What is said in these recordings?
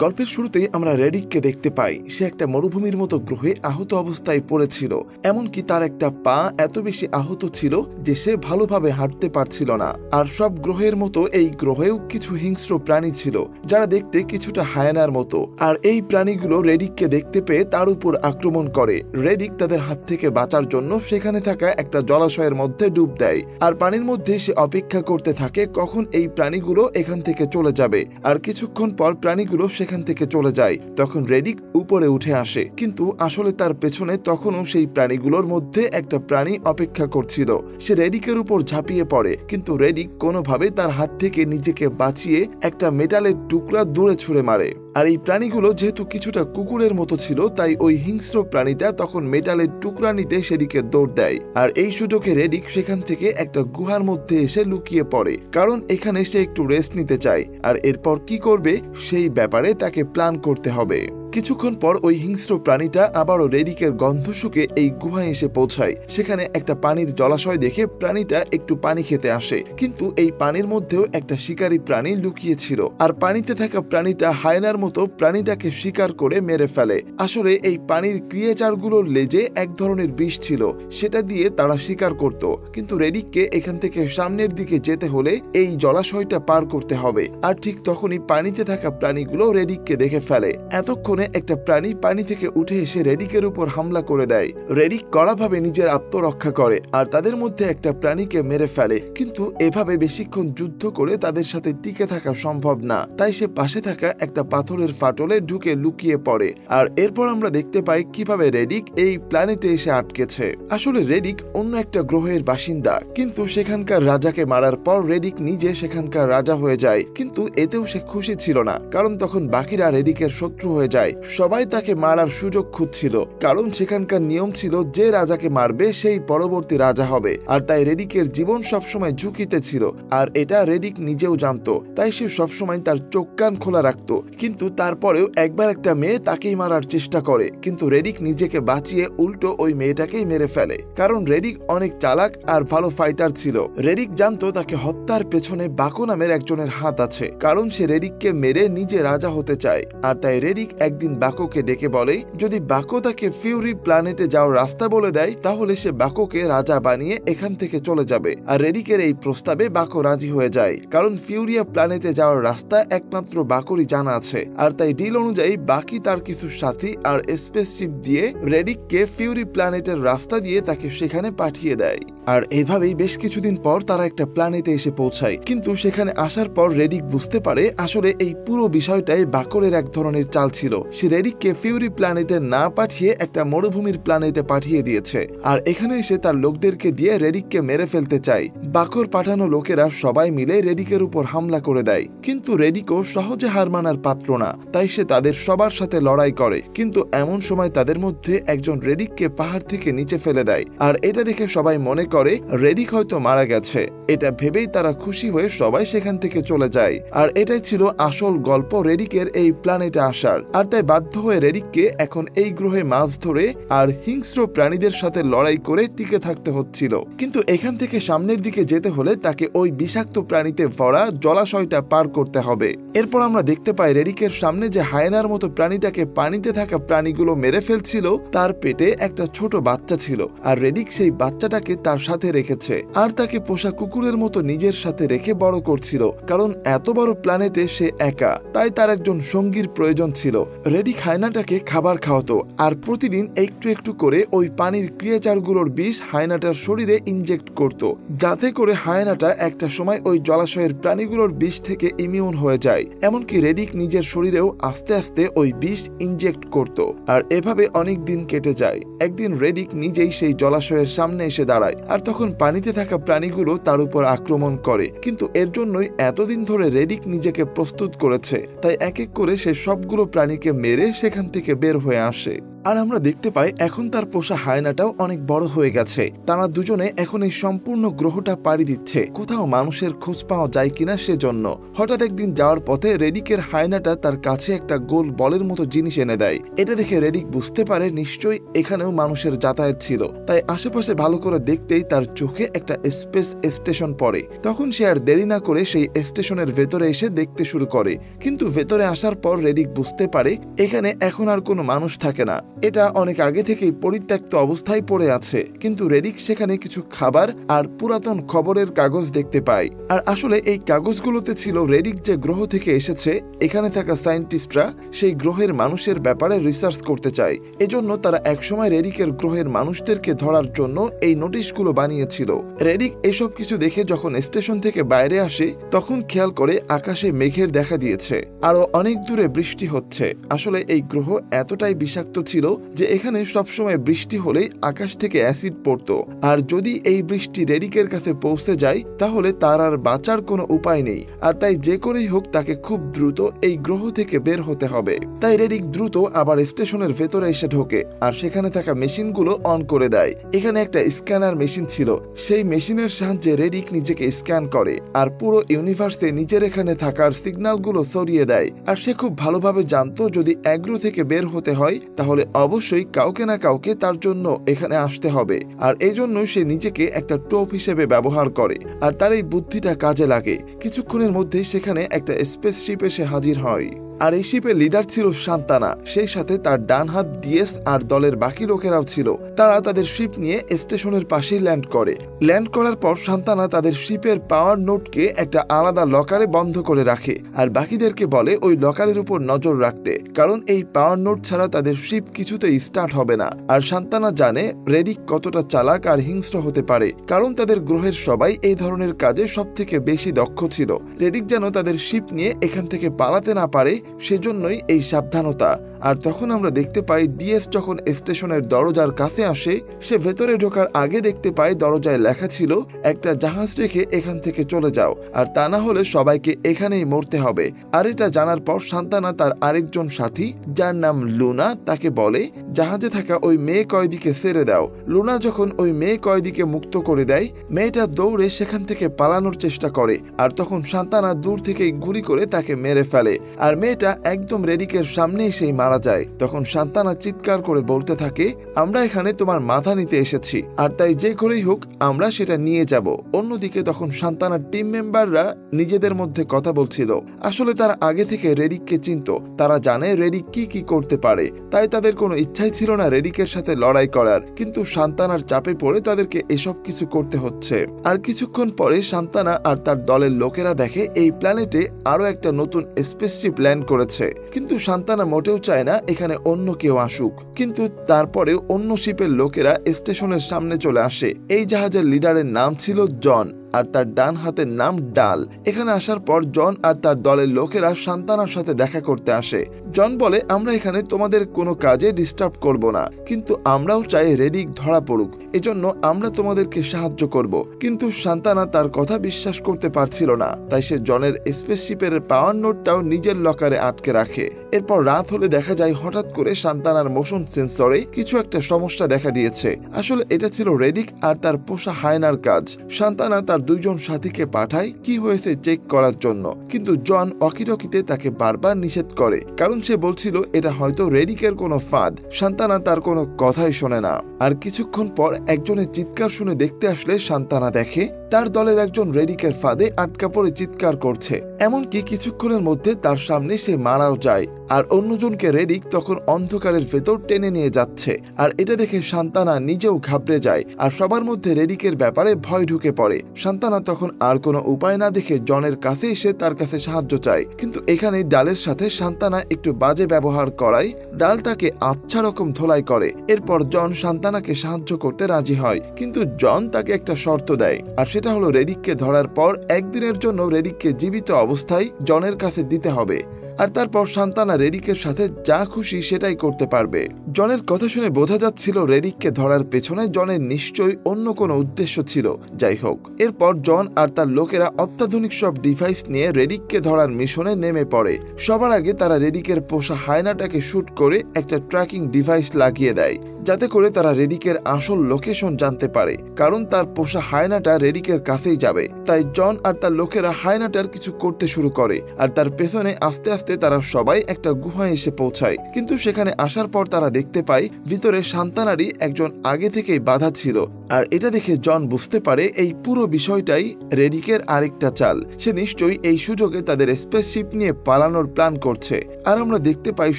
গল্পের শুরুতেই আমরা রেডিককে দেখতে পাই। সে একটা মরুভূমির মতো গ্রহে আহত অবস্থায় পড়েছিল। এমনকি তার একটা পা এত বেশি আহত ছিল যে সে ভালোভাবে হাঁটতে পারছিল না। আর সব গ্রহের মতো এই গ্রহেও কিছু হিংস্র প্রাণী ছিল যারা দেখতে কিছুটা হায়ানার মতো। আর এই প্রাণীগুলো রেডিককে দেখতে পেয়ে তার উপর আক্রমণ করে। রেডিক তাদের হাত থেকে বাঁচার জন্য সেখানে থাকা একটা জলাশয়ের মধ্যে ডুব দেয়। আর পানির মধ্যে সে অপেক্ষা করতে থাকে কখন এই প্রাণীগুলো এখান থেকে চলে যাবে। আর কিছুক্ষণ পর প্রাণীগুলো সেখান থেকে চলে যায়। তখন রেডিক উপরে উঠে আসে, কিন্তু আসলে তার পেছনে তখনও সেই প্রাণীগুলোর মধ্যে একটা প্রাণী অপেক্ষা করছিল। সে রেডিকের উপর ঝাঁপিয়ে পড়ে, কিন্তু রেডিক কোনোভাবে তার হাত থেকে নিজেকে বাঁচিয়ে একটা মেটালের টুকরা দূরে ছুঁড়ে মারে। আর এই প্রাণীগুলো যেহেতু কিছুটা কুকুরের মতো ছিল, তাই ওই হিংস্র প্রাণীটা তখন মেটালের টুকরা নিতে সেদিকে দৌড় দেয়। আর এই সুযোগে রেডিক সেখান থেকে একটা গুহার মধ্যে এসে লুকিয়ে পড়ে, কারণ এখানে সে একটু রেস্ট নিতে চায়। আর এরপর কি করবে সেই ব্যাপারে তাকে প্ল্যান করতে হবে। কিছুক্ষণ পর ওই হিংস্র প্রাণীটা আবারও রেডিকের গন্ধ শুকে এই গুহায় এসে পৌঁছায়। সেখানে একটা পানির জলাশয় দেখে প্রাণীটা একটু পানি খেতে আসে, কিন্তু এই পানির মধ্যেও একটা শিকারী প্রাণী লুকিয়ে ছিল। আর পানিতে থাকা প্রাণীটা হায়নার মতো প্রাণীটাকে শিকার করে মেরে ফেলে। আসলে এই পানির ক্রিয়েচারগুলোর লেজে এক ধরনের বিষ ছিল, সেটা দিয়ে তারা শিকার করত। কিন্তু রেডিককে এখান থেকে সামনের দিকে যেতে হলে এই জলাশয়টা পার করতে হবে। আর ঠিক তখনই পানিতে থাকা প্রাণীগুলো রেডিককে দেখে ফেলে। এতক্ষণে একটা প্রাণী পানি থেকে উঠে এসে রেডিকের উপর হামলা করে দেয়। রেডিক কড়াভাবে নিজের আত্মরক্ষা করে আর তাদের মধ্যে একটা প্রাণীকে মেরে ফেলে। কিন্তু এভাবে বেশিক্ষণ যুদ্ধ করে তাদের সাথে টিকে থাকা সম্ভব না, তাই সে পাশে থাকা একটা পাথরের ফাটলে ঢুকে লুকিয়ে পড়ে। আর এরপর আমরা দেখতে পাই কিভাবে রেডিক এই প্ল্যানেটে এসে আটকেছে। আসলে রেডিক অন্য একটা গ্রহের বাসিন্দা, কিন্তু সেখানকার রাজাকে মারার পর রেডিক নিজে সেখানকার রাজা হয়ে যায়। কিন্তু এতেও সে খুশি ছিল না, কারণ তখন বাকিরা রেডিকের শত্রু হয়ে যায়। সবাই তাকে মারার সুযোগ খুঁজছিল, কারণ সেখানকার নিয়ম ছিল যে রাজাকে মারবে সেই পরবর্তী রাজা হবে। আর তাই রেডিকের জীবন সবসময় ঝুঁকিতে ছিল, আর এটা রেডিক নিজেও জানতো। তাই সে সবসময় তার চোখ কান খোলা রাখতো। কিন্তু তারপরেও একবার একটা মেয়ে তাকেই মারার চেষ্টা করে, কিন্তু রেডিক নিজেকে বাঁচিয়ে উল্টো ওই মেয়েটাকেই মেরে ফেলে। কারণ রেডিক অনেক চালাক আর ভালো ফাইটার ছিল। রেডিক জানতো তাকে হত্যার পেছনে বাকো নামের একজনের হাত আছে, কারণ সে রেডিককে মেরে নিজে রাজা হতে চায়। আর তাই রেডিক একদিন বাকোকে ডেকে বলে যদি বাকো তাকে ফিউরি প্ল্যানেটে যাওয়ার রাস্তা বলে দেয়, তাহলে সে বাকোকে রাজা বানিয়ে এখান থেকে চলে যাবে। আর রেডিকের এই প্রস্তাবে বাকো রাজি হয়ে যায়, কারণ ফিউরিয়া প্ল্যানেটে যাওয়ার রাস্তা একমাত্র বাকোরই জানা আছে। আর তাই ডিল অনুযায়ী বাকি তার কিছু সাথী আর স্পেসশিপ দিয়ে রেডিককে ফিউরি প্ল্যানেটের রাস্তা দিয়ে তাকে সেখানে পাঠিয়ে দেয়। আর এভাবেই বেশ কিছুদিন পর তারা একটা প্ল্যানেটে এসে পৌঁছায়। কিন্তু সেখানে আসার পর রেডিক বুঝতে পারে আসলে এই পুরো বিষয়টাই বাকরের এক ধরনের চাল ছিল। সে রেডিককে ফিউরি প্ল্যানেটে না পাঠিয়ে একটা মরুভূমির প্ল্যানেটে পাঠিয়ে দিয়েছে। আর এখানে এসে তার লোকদেরকে দিয়ে রেডিককে মেরে ফেলতে চায়। বাকর পাঠানো লোকেরা সবাই মিলে রেডিকের উপর হামলা করে দেয়, কিন্তু রেডিকও সহজে হার মানার পাত্র না। তাই সে তাদের সবার সাথে লড়াই করে। কিন্তু এমন সময় তাদের মধ্যে একজন রেডিককে পাহাড় থেকে নিচে ফেলে দেয়। আর এটা দেখে সবাই মনে করে রেডিক হয়তো মারা গেছে। এটা ভেবেই তারা খুশি হয়ে সবাই সেখান থেকে চলে যায়। আর এটাই ছিল আসল গল্প রেডিকের এই প্ল্যানেটে আসার। আর তাই বাধ্য হয়ে রেডিককে এখন এই গ্রহে মাছ ধরে আর হিংস্র প্রাণীদের সাথে লড়াই করে টিকে থাকতে হচ্ছিল। কিন্তু এখান থেকে সামনের দিকে যেতে হলে তাকে ওই বিষাক্ত প্রাণীতে ভরা জলাশয়টা পার করতে হবে। এরপর আমরা দেখতে পাই রেডিকের সামনে যে হায়নার মতো প্রাণীটাকে পানিতে থাকা প্রাণীগুলো মেরে ফেলছিল, তার পেটে একটা ছোট বাচ্চা ছিল। আর রেডিক সেই বাচ্চাটাকে তার সাথে রেখেছে আর তাকে পোষা কুকুরের মতো নিজের সাথে রেখে বড় করছিল। কারণ এত বড় প্ল্যানেটে সে একা, তাই তার একজন সঙ্গীর প্রয়োজন ছিল। রেডিক হায়নাটাকে খাবার খাওয়াতো আর প্রতিদিন একটু একটু করে ওই পানির ক্রিয়েচারগুলোর বিষ হায়নাটার শরীরে ইনজেক্ট করত, যাতে করে হায়নাটা একটা সময় ওই জলাশয়ের প্রাণীগুলোর বিষ থেকে ইমিউন হয়ে যায়। এমনকি রেডিক নিজের শরীরেও আস্তে আস্তে ওই বিষ ইনজেক্ট করত। আর এভাবে অনেক দিন কেটে যায়। একদিন রেডিক নিজেই সেই জলাশয়ের সামনে এসে দাঁড়ায়, আর তখন পানিতে থাকা প্রাণীগুলো তার উপর আক্রমণ করে। কিন্তু এর জন্যই এতদিন ধরে রেডিক নিজেকে প্রস্তুত করেছে। তাই এক এক করে সে সবগুলো প্রাণীকে মেরে সেখান থেকে বের হয়ে আসে। আর আমরা দেখতে পাই এখন তার পোষা হায়নাটাও অনেক বড় হয়ে গেছে। তারা দুজনে এখন এই সম্পূর্ণ গ্রহটা পাড়ি দিচ্ছে কোথাও মানুষের খোঁজ পাওয়া যায় কিনা সেজন্য। হঠাৎ একদিন যাওয়ার পথে রেডিকের হায়নাটা তার কাছে একটা গোল বলের মতো জিনিস এনে দেয়। এটা দেখে রেডিক বুঝতে পারে নিশ্চয়ই এখানেও মানুষের যাতায়াত ছিল। তাই আশেপাশে ভালো করে দেখতেই তার চোখে একটা স্পেস স্টেশন পড়ে। তখন সে আর দেরি না করে সেই স্টেশনের ভেতরে এসে দেখতে শুরু করে। কিন্তু ভেতরে আসার পর রেডিক বুঝতে পারে এখানে এখন আর কোনো মানুষ থাকে না। এটা অনেক আগে থেকেই পরিত্যক্ত অবস্থায় পড়ে আছে। কিন্তু রেডিক সেখানে কিছু খাবার আর পুরাতন খবরের কাগজ দেখতে পায়। আর আসলে এই কাগজগুলোতে ছিল রেডিক যে গ্রহ থেকে এসেছে এখানে থাকা সায়েন্টিস্টরা সেই গ্রহের মানুষের ব্যাপারে রিসার্চ করতে চায়। এজন্য তারা একসময় রেডিকের গ্রহের মানুষদেরকে ধরার জন্য এই নোটিশগুলো বানিয়েছিল। রেডিক এসব কিছু দেখে যখন স্টেশন থেকে বাইরে আসে তখন খেয়াল করে আকাশে মেঘের দেখা দিয়েছে, আরো অনেক দূরে বৃষ্টি হচ্ছে। আসলে এই গ্রহ এতটাই বিষাক্ত ছিল যে এখানে সবসময় বৃষ্টি হলেই আকাশ থেকে অ্যাসিড পড়তো। আর যদি এই বৃষ্টি রেডিকের কাছে পৌঁছে যায় তাহলে তার আর বাঁচার কোনো উপায় নেই। আর তাই যে করেই হোক তাকে খুব দ্রুত এই গ্রহ থেকে বের হতে হবে। তাই রেডিক দ্রুত আবার স্টেশনের ভেতরে এসে ঢোকে আর সেখানে থাকা মেশিনগুলো অন করে দেয়। এখানে একটা স্ক্যানার মেশিন ছিল। সেই মেশিনের সাহায্যে রেডিক নিজেকে স্ক্যান করে আর পুরো ইউনিভার্সে নিজের এখানে থাকার সিগন্যালগুলো ছড়িয়ে দেয়। আর সে খুব ভালোভাবে জানতো যদি অ্যাগ্রো থেকে বের হতে হয় তাহলে অবশ্যই কাউকে না কাউকে তার জন্য এখানে আসতে হবে। আর এই জন্যই সে নিজেকে একটা টোপ হিসেবে ব্যবহার করে। আর তার এই বুদ্ধিটা কাজে লাগে। কিছুক্ষণের মধ্যেই সেখানে একটা স্পেসশিপ এসে হাজির হয়। আর এই শিপের লিডার ছিল সান্তানা, সেই সাথে তার ডান হাত ডিএস আর দলের বাকি লোকেরাও ছিল। তারা তাদের শিপ নিয়ে স্টেশনের পাশেই ল্যান্ড করে। ল্যান্ড করার পর সান্তানা তাদের শিপের পাওয়ার নোটকে একটা আলাদা লকারে বন্ধ করে রাখে আর বাকিদেরকে বলে ওই লকারের উপর নজর রাখতে, কারণ এই পাওয়ার নোট ছাড়া তাদের শিপ কিছুতেই স্টার্ট হবে না। আর সান্তানা জানে রেডিক কতটা চালাক আর হিংস্র হতে পারে, কারণ তাদের গ্রহের সবাই এই ধরনের কাজে সব থেকে বেশি দক্ষ ছিল। রেডিক যেন তাদের শিপ নিয়ে এখান থেকে পালাতে না পারে সেজন্যই এই সাবধানতা। আর তখন আমরা দেখতে পাই ডিএস যখন স্টেশনের দরজার কাছে আসে সে ভেতরে ঢোকার আগে দেখতে পায় দরজায় লেখা ছিল একটা জাহাজ রেখে এখান থেকে চলে যাও, আর তা না হলে সবাইকে এখানেই মরতে হবে। আর এটা জানার পর সান্তানা তার আরেকজন সাথী যার নাম লুনা তাকে বলে জাহাজে থাকা ওই মেয়ে কয়েদিকে ছেড়ে দাও। লুনা যখন ওই মেয়ে কয়েদিকে মুক্ত করে দেয় মেয়েটা দৌড়ে সেখান থেকে পালানোর চেষ্টা করে। আর তখন সান্তানা দূর থেকে গুলি করে তাকে মেরে ফেলে আর মেয়েটা একদম রেডিকের সামনে এসেই মারা যায়। তখন সান্তানা চিৎকার করে বলতে থাকে আমরা এখানে তোমার মাথা নিতে এসেছি আর তাই যে করেই হোক আমরা সেটা নিয়ে যাব। অন্যদিকে তখন সান্তানার টিম মেম্বাররা নিজেদের মধ্যে কথা বলছিল। আসলে তারা আগে থেকে রেডিককে চিনত, তারা জানে রেডিক কি কি করতে পারে, তাই তাদের কোনো ইচ্ছাই ছিল না রেডিকের সাথে লড়াই করার। কিন্তু সান্তানার চাপে পড়ে তাদেরকে এসব কিছু করতে হচ্ছে। আর কিছুক্ষণ পরে সান্তানা আর তার দলের লোকেরা দেখে এই প্ল্যানেটে আরো একটা নতুন স্পেসশিপ ল্যান্ড করেছে। কিন্তু সান্তানা মোটেও চায় না এখানে অন্য কেউ আসুক। কিন্তু তারপরেও অন্য শিপের লোকেরা স্টেশনের সামনে চলে আসে। এই জাহাজের লিডারের নাম ছিল জন আর তার ডান হাতের নাম ডাল। এখানে আসার পর জন আর তার দলের লোকেরা সান্তানার সাথে দেখা করতে আসে। জন বলে আমরা এখানে তোমাদের কোনো কাজে ডিস্টার্ব করব না, কিন্তু আমরাও চাই রেডিক ধরা পড়ুক, এজন্য আমরা তোমাদেরকে সাহায্য করব। কিন্তু সান্তানা তার কথা বিশ্বাস করতে পারছিল না, তাই সে জনের স্পেসশিপের পাওয়ার নোটটাও নিজের লকারে আটকে রাখে। এরপর রাত হলে দেখা যায় হঠাৎ করে সান্তানার মোশন সেন্সরে কিছু একটা সমস্যা দেখা দিয়েছে। আসলে এটা ছিল রেডিক আর তার পোষা হায়নার কাজ। সান্তানা তার দুইজন সাথীকে পাঠায় কি হয়েছে চেক করার জন্য, কিন্তু জন ওয়াকিটকিতে তাকে বারবার নিষেধ করে, কারণ সে বলছিল এটা হয়তো রেডিকের কোনো ফাঁদ। সান্তানা তার কোনো কথাই শোনে না। আর কিছুক্ষণ পর একজনের চিৎকার শুনে দেখতে আসলে সান্তানা দেখে তার দলের একজন রেডিকের ফাঁদে আটকা পড়ে চিৎকার করছে। এমনকি কিছুক্ষণের মধ্যে তার সামনে সে মারাও যায়। আর অন্যজনকে রেডিক তখন অন্ধকারের ভেতর টেনে নিয়ে যাচ্ছে। আর এটা দেখে সান্তানা নিজেও ঘাবড়ে যায় আর সবার মধ্যে রেডিকের ব্যাপারে ভয় ঢুকে পড়ে। সান্তানা তখন আর কোনো উপায় না দেখে জনের কাছে এসে তার কাছে সাহায্য চায়। কিন্তু এখানে ডালের সাথে সান্তানা একটু বাজে ব্যবহার করায় ডাল তাকে আচ্ছা রকম ধোলাই করে। এরপর জন সান্তানাকে সাহায্য করতে রাজি হয়, কিন্তু জন তাকে একটা শর্ত দেয়, আর সেটা হলো রেডিককে ধরার পর একদিনের জন্য রেডিককে জীবিত অবস্থায় জনের কাছে দিতে হবে। আর তারপর সান্তানা রেডিকের সাথে যা খুশি সেটাই করতে পারবে। জনের কথা শুনে বোঝা যাচ্ছিল রেডিককে ধরার পেছনে জনের নিশ্চয়ই অন্য কোনো উদ্দেশ্য ছিল। যাই হোক, এরপর জন আর তার লোকেরা অত্যাধুনিক সব ডিভাইস নিয়ে রেডিককে ধরার মিশনে নেমে পড়ে। সবার আগে তারা রেডিকের পোষা হায়নাটাকে শুট করে একটা ট্র্যাকিং ডিভাইস লাগিয়ে দেয়, যাতে করে তারা রেডিকের আসল লোকেশন জানতে পারে, কারণ তার পোষা হায়নাটা রেডিকের কাছেই যাবে। তাই জন আর তার লোকেরা হায়নাটার কিছু করতে শুরু করে, আর তার পেছনে আস্তে আস্তে তারা সবাই একটা গুহায় এসে পৌঁছায়। কিন্তু সেখানে আসার পর তারা দেখতে পায় ভিতরে সান্তানারই একজন আগে থেকেই বাধা ছিল। আর এটা দেখে জন বুঝতে পারে এই পুরো বিষয়টাই রেডিকের আরেকটা চাল। সে নিশ্চয়ই এই সুযোগে তাদের স্পেসশিপ নিয়ে পালানোর প্ল্যান করছে। আর আমরা দেখতে পাই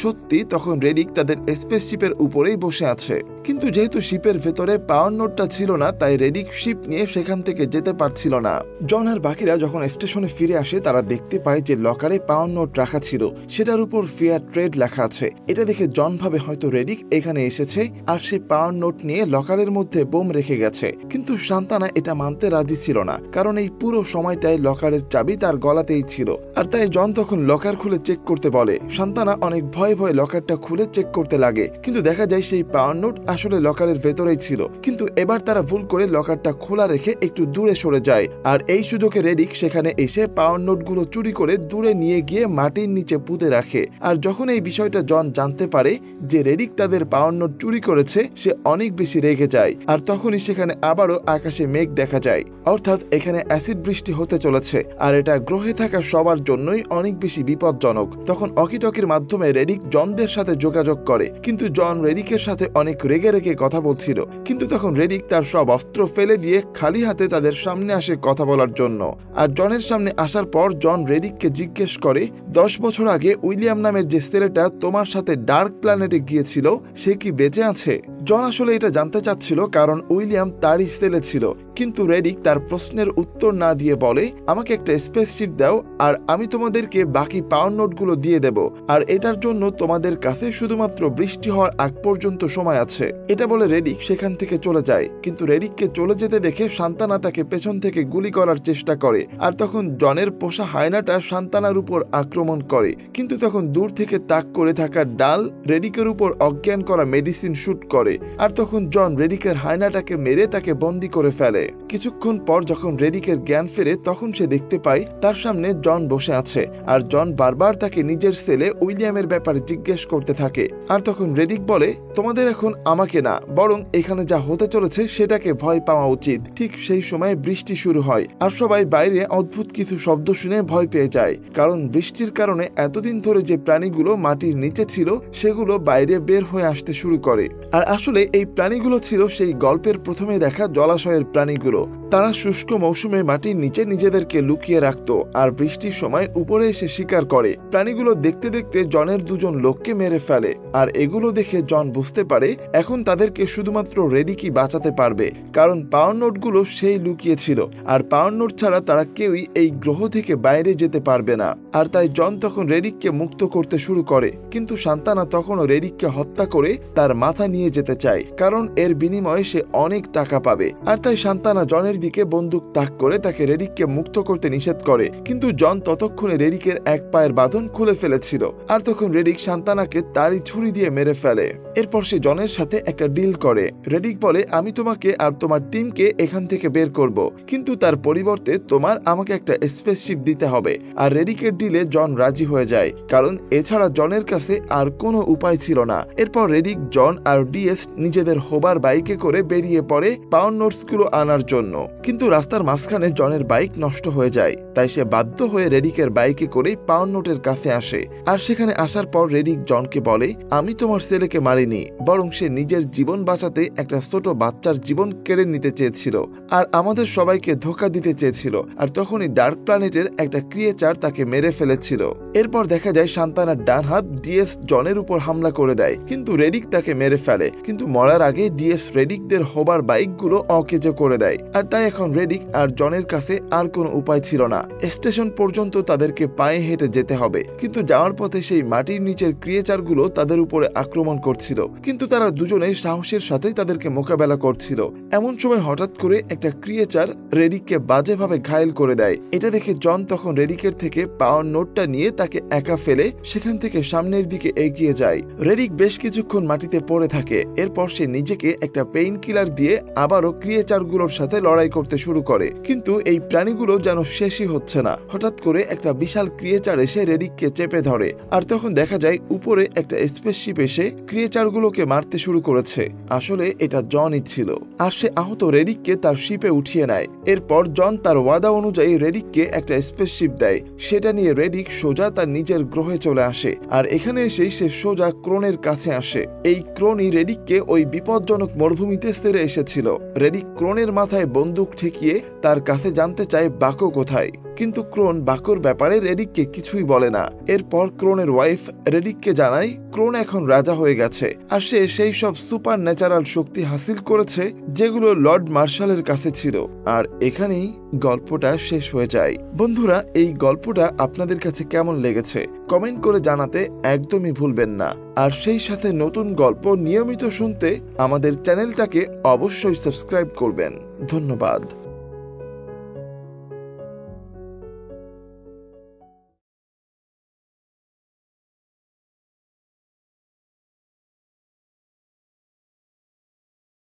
সত্যি তখন রেডিক তাদের স্পেসশিপের উপরেই বসে আছে। কিন্তু যেহেতু শিপের ভেতরে পাওয়ার নোটটা ছিল না, তাই রেডিক শিপ নিয়ে সেখান থেকে যেতে পারছিল না। জন আর বাকিরা যখন স্টেশনে ফিরে আসে, তারা দেখতে পায় যে লকারে পাওয়ার নোট রাখা ছিল, সেটার উপর ফেয়ার ট্রেড লেখা আছে। এটা দেখে জন ভাবে হয়তো রেডিক এখানে এসেছে আর সে পাওয়ার নোট নিয়ে লকারের মধ্যে বোম রেখে গেছে। কিন্তু সান্তানা এটা মানতে রাজি ছিল না, কারণ এই পুরো সময়টায় লকারের চাবি তার গলাতেই ছিল। আর তাই জন তখন লকার খুলে চেক করতে বলে। সান্তানা অনেক ভয়ে ভয়ে লকারটা খুলে চেক করতে লাগে, কিন্তু দেখা যায় সেই পাওয়ার নোট আসলে লকারের ভেতরেই ছিল। কিন্তু এবার তারা ভুল করে লকারটা খোলা রেখে একটু দূরে সরে যায়, আর এই সুযোগে রেডিক সেখানে এসে পাওয়ার নোটগুলো চুরি করে দূরে নিয়ে গিয়ে মাটির নিচে পুঁতে রাখে। আর যখন এই বিষয়টা জন জানতে পারে যে রেডিক তাদের পাওয়ার নোট চুরি করেছে, সে অনেক বেশি রেগে যায়। আর তখনই সেখানে আবারও আকাশে মেঘ দেখা যায়, অর্থাৎ এখানে অ্যাসিড বৃষ্টি হতে চলেছে। আর এটা গ্রহে থাকা সবার জন্যই অনেক বেশি বিপজ্জনক। তখন অকিটকির মাধ্যমে রেডিক জনদের সাথে যোগাযোগ করে, কিন্তু জন রেডিকের সাথে অনেক রেগে রেগে কথা বলছিল। কিন্তু তখন রেডিক তার সব অস্ত্র ফেলে দিয়ে খালি হাতে তাদের সামনে আসে কথা বলার জন্য। আর জনের সামনে আসার পর জন রেডিককে জিজ্ঞেস করে, 10 বছর আগে উইলিয়াম নামের যে ছেলেটা তোমার সাথে ডার্ক প্ল্যানেটে গিয়েছিল, সে কি বেঁচে আছে? জন আসলে এটা জানতে চাচ্ছিল, কারণ উইলিয়াম তারই ছেলে ছিল। কিন্তু রেডিক তার প্রশ্নের উত্তর না দিয়ে বলে, আমাকে একটা স্পেসশিপ দাও আর আমি তোমাদেরকে বাকি পাওয়ার নোটগুলো দিয়ে দেব। আর এটার জন্য তোমাদের কাছে শুধুমাত্র বৃষ্টি হওয়ার আগ পর্যন্ত সময় আছে। এটা বলে রেডিক সেখান থেকে চলে যায়। কিন্তু রেডিককে চলে যেতে দেখে সান্তানা তাকে পেছন থেকে গুলি করার চেষ্টা করে। আর তখন জনের পোষা হায়নাটা সান্তানার উপর আক্রমণ করে, কিন্তু তখন দূর থেকে তাক করে থাকা ডাল রেডিকের উপর অজ্ঞান করা মেডিসিন শুট করে। আর তখন জন রেডিকের হায়নাটাকে মেরে তাকে বন্দি করে ফেলে। কিছুক্ষণ পর যখন রেডিকের জ্ঞান ফেরে, তখন সে দেখতে পায় তার সামনে জন বসে আছে। আর জন বারবার তাকে নিজের ছেলে উইলিয়ামের ব্যাপারে জিজ্ঞেস করতে থাকে। আর তখন রেডিক বলে, তোমাদের এখন আমাকে না, বরং এখানে যা হতে চলেছে সেটাকে ভয় পাওয়া উচিত। ঠিক সেই সময় বৃষ্টি শুরু হয়, আর সবাই বাইরে অদ্ভুত কিছু শব্দ শুনে ভয় পেয়ে যায়, কারণ বৃষ্টির কারণে এতদিন ধরে যে প্রাণীগুলো মাটির নিচে ছিল সেগুলো বাইরে বের হয়ে আসতে শুরু করে। আর আসলে এই প্রাণীগুলো ছিল সেই গল্পের প্রথমে দেখা জলাশয়ের প্রাণীগুলো। তারা শুষ্ক মৌসুমে মাটির নিচে নিজেদেরকে লুকিয়ে রাখতো আর বৃষ্টির সময় উপরে এসে শিকার করে। প্রাণীগুলো দেখতে দেখতে জনের দুজন লোককে মেরে ফেলে। আর এগুলো দেখে জন বুঝতে পারে এখন তাদেরকে শুধুমাত্র রেডিকই বাঁচাতে পারবে, কারণ পাওয়ার নোটগুলো সেই লুকিয়েছিল। আর পাওয়ার নোট ছাড়া তারা কেউই এই গ্রহ থেকে বাইরে যেতে পারবে না। আর তাই জন তখন রেডিককে মুক্ত করতে শুরু করে, কিন্তু সান্তানা তখনও রেডিককে হত্যা করে তার মাথা নিয়ে যেতে চায়, কারণ এর বিনিময়ে সে অনেক টাকা পাবে। আর তাই সান্তানা জনের দিকে বন্দুক তাক করে তাকে রেডিককে মুক্ত করতে নিষেধ করে। কিন্তু জন ততক্ষণে রেডিকের এক পায়ের বাঁধন খুলে ফেলেছিল। আর তখন রেডিক সান্তানাকে তারই ছুরি দিয়ে মেরে ফেলে। এরপর সে জনের সাথে একটা ডিল করে। রেডিক বলে, আমি তোমাকে আর তোমার টিমকে এখান থেকে বের করব, কিন্তু তার পরিবর্তে তোমার আমাকে একটা স্পেসশিপ দিতে হবে। আর রেডিকের ডিলে জন রাজি হয়ে যায়, কারণ এছাড়া জনের কাছে আর কোনো উপায় ছিল না। এরপর রেডিক, জন আর ডিএস নিজেদের হোবার বাইকে করে বেরিয়ে পড়ে পাওয়ার নোটসগুলো আনার জন্য। কিন্তু রাস্তার মাঝখানে জনের বাইক নষ্ট হয়ে যায়, তাই সে বাধ্য হয়ে রেডিকের বাইকে করেই পাওয়ার নোটের কাছে আসে। আর সেখানে আসার পর রেডিক জনকে বলে, আমি তোমার ছেলেকে মারিনি, বরং সে নিজের জীবন বাঁচাতে একটা ছোট বাচ্চার জীবন কেড়ে নিতে চেয়েছিল আর আমাদের সবাইকে ধোঁকা দিতে চেয়েছিল। আর তখনই ডার্ক প্ল্যানেটের একটা ক্রিয়েচার তাকে মেরে ফেলেছিল। এরপর দেখা যায় সান্তানার ডান হাত ডিএস জনের উপর হামলা করে দেয়, কিন্তু রেডিক তাকে মেরে ফেলে। কিন্তু মরার আগে ডিএস রেডিকদের হোবার বাইকগুলো অকেজো করে দেয়। আর তাই তাই এখন রেডিক আর জনের কাছে আর কোনো উপায় ছিল না। স্টেশন পর্যন্ত তাদেরকে পায়ে হেঁটে যেতে হবে, কিন্তু যাওয়ার পথে সেই মাটির নিচের ক্রিয়েচারগুলো তাদের উপরে আক্রমণ করছিল, কিন্তু তারা দুজনে সাহসের সাথে তাদেরকে মোকাবেলা করছিল। এমন সময় হঠাৎ করে একটা ক্রিয়েচার রেডিককে বাজেভাবে ঘায়েল করে দেয়। এটা দেখে জন তখন রেডিকের থেকে পাওয়ার নোটটা নিয়ে তাকে একা ফেলে সেখান থেকে সামনের দিকে এগিয়ে যায়। রেডিক বেশ কিছুক্ষণ মাটিতে পড়ে থাকে। এরপর সে নিজেকে একটা পেইন কিলার দিয়ে আবারও ক্রিয়েচারগুলোর সাথে লড়াই করতে শুরু করে, কিন্তু এই প্রাণীগুলো যেন শেষই হচ্ছে না। হঠাৎ করে একটা বিশাল ক্রিয়েচার এসে রেডিককে চেপে ধরে, আর তখন দেখা যায় উপরে একটা স্পেসশিপ এসে ক্রিয়েচারগুলোকে মারতে শুরু করেছে। আসলে এটা জনই ছিল, আর সে আহত রেডিককে তার শিপে উঠিয়ে নেয়। এরপর জন তার ওয়াদা অনুযায়ী রেডিককে একটা স্পেসশিপ দেয়। সেটা নিয়ে রেডিক সোজা তার নিজের গ্রহে চলে আসে, আর এখানে এসেই সে সোজা ক্রোনের কাছে আসে। এই ক্রোনই রেডিককে ওই বিপজ্জনক মরুভূমিতে ছেড়ে এসেছিল। রেডিক ক্রোনের মাথায় বন্দুক ঠেকিয়ে তার কাছে জানতে চায় বাকো কোথায়, কিন্তু ক্রোন বাকোর ব্যাপারে রেডিককে কিছুই বলে না। এরপর ক্রোনের ওয়াইফ রেডিককে জানায় ক্রোন এখন রাজা হয়ে গেছে, আর সে সেই সব সুপার ন্যাচারাল শক্তি হাসিল করেছে যেগুলো লর্ড মার্শালের কাছে ছিল। আর এখানেই গল্পটা শেষ হয়ে যায়। বন্ধুরা, এই গল্পটা আপনাদের কাছে কেমন লেগেছে কমেন্ট করে জানাতে একদমই ভুলবেন না। আর সেই সাথে নতুন গল্প নিয়মিত শুনতে আমাদের চ্যানেলটাকে অবশ্যই সাবস্ক্রাইব করবেন। ধন্যবাদ।